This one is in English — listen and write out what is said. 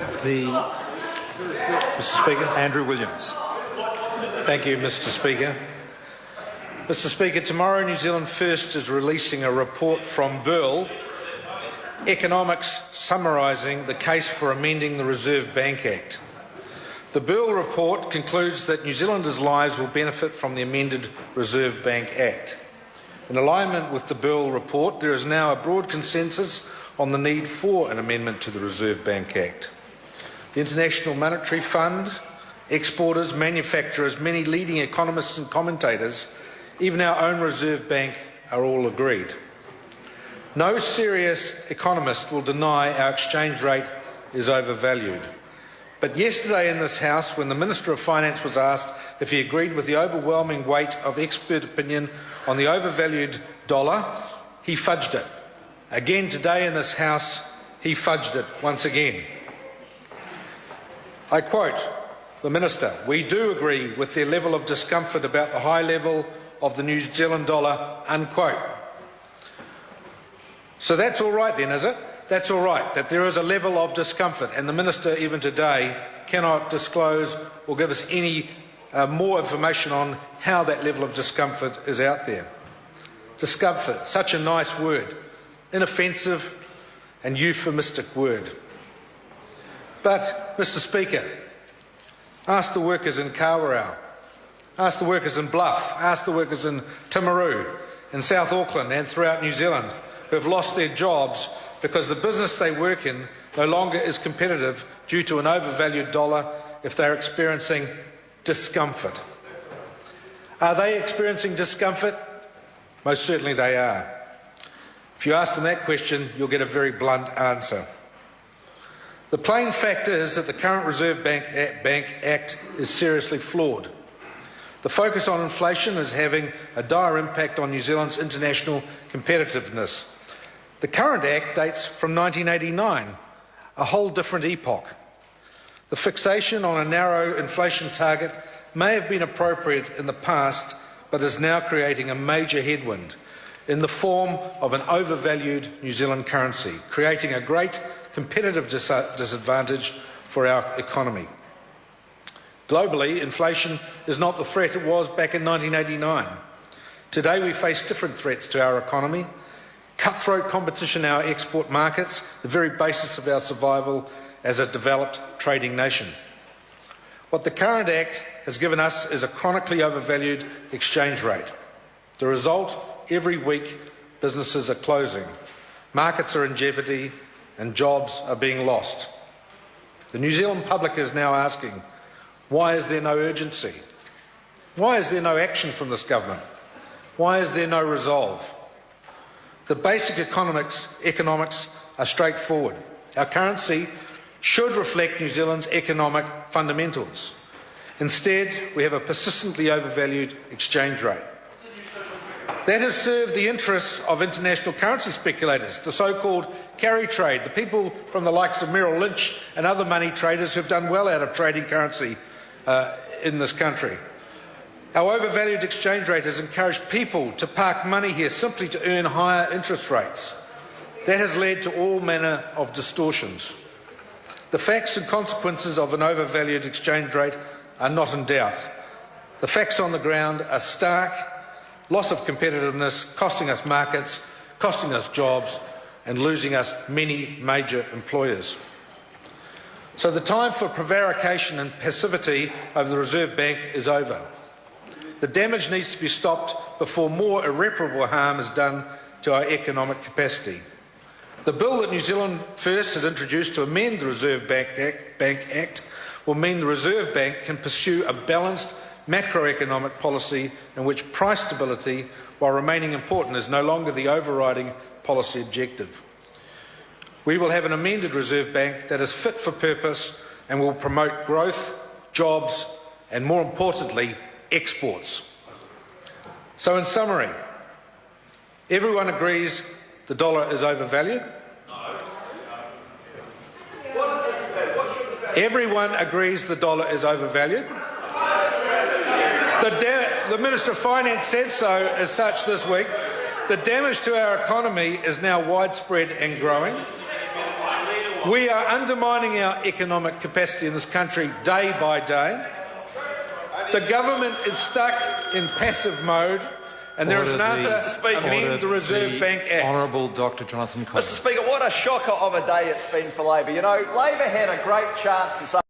Mr. Speaker. Andrew Williams. Thank you, Mr. Speaker. Mr. Speaker, tomorrow New Zealand First is releasing a report from Burl Economics summarising the case for amending the Reserve Bank Act. The Burl report concludes that New Zealanders' lives will benefit from the amended Reserve Bank Act. In alignment with the Burl report, there is now a broad consensus on the need for an amendment to the Reserve Bank Act. The International Monetary Fund, exporters, manufacturers, many leading economists and commentators, even our own Reserve Bank, are all agreed. No serious economist will deny our exchange rate is overvalued. But yesterday in this House, when the Minister of Finance was asked if he agreed with the overwhelming weight of expert opinion on the overvalued dollar, he fudged it. Again today in this House, he fudged it once again. I quote the Minister, "We do agree with their level of discomfort about the high level of the New Zealand dollar," unquote. So that's all right then, is it? That's all right, that there is a level of discomfort, and the Minister even today cannot disclose or give us any more information on how that level of discomfort is out there. Discomfort, such a nice word, inoffensive and euphemistic word. But, Mr. Speaker, ask the workers in Kawerau, ask the workers in Bluff, ask the workers in Timaru, in South Auckland and throughout New Zealand who have lost their jobs because the business they work in no longer is competitive due to an overvalued dollar if they are experiencing discomfort. Are they experiencing discomfort? Most certainly they are. If you ask them that question, you'll get a very blunt answer. The plain fact is that the current Reserve Bank Act is seriously flawed. The focus on inflation is having a dire impact on New Zealand's international competitiveness. The current Act dates from 1989, a whole different epoch. The fixation on a narrow inflation target may have been appropriate in the past, but is now creating a major headwind in the form of an overvalued New Zealand currency, creating a great competitive disadvantage for our economy. Globally, inflation is not the threat it was back in 1989. Today we face different threats to our economy. Cutthroat competition in our export markets, the very basis of our survival as a developed trading nation. What the current Act has given us is a chronically overvalued exchange rate. The result, every week businesses are closing, markets are in jeopardy and jobs are being lost. The New Zealand public is now asking, why is there no urgency? Why is there no action from this government? Why is there no resolve? The basic economics are straightforward. Our currency should reflect New Zealand's economic fundamentals. Instead, we have a persistently overvalued exchange rate. That has served the interests of international currency speculators, the so-called carry trade, the people from the likes of Merrill Lynch and other money traders who have done well out of trading currency in this country. Our overvalued exchange rate has encouraged people to park money here simply to earn higher interest rates. That has led to all manner of distortions. The facts and consequences of an overvalued exchange rate are not in doubt. The facts on the ground are stark: loss of competitiveness, costing us markets, costing us jobs, and losing us many major employers. So the time for prevarication and passivity over the Reserve Bank is over. The damage needs to be stopped before more irreparable harm is done to our economic capacity. The bill that New Zealand First has introduced to amend the Reserve Bank Act will mean the Reserve Bank can pursue a balanced macroeconomic policy in which price stability, while remaining important, is no longer the overriding policy objective. We will have an amended Reserve Bank that is fit for purpose and will promote growth, jobs and, more importantly, exports. So in summary, everyone agrees the dollar is overvalued. Everyone agrees the dollar is overvalued. The Minister of Finance said so as such this week. The damage to our economy is now widespread and growing. We are undermining our economic capacity in this country day by day. The government is stuck in passive mode, and there is an answer: amend the Reserve Bank Act. Honourable Dr. Jonathan Collins. Mr. Speaker, what a shocker of a day it's been for Labor. You know, Labor had a great chance to say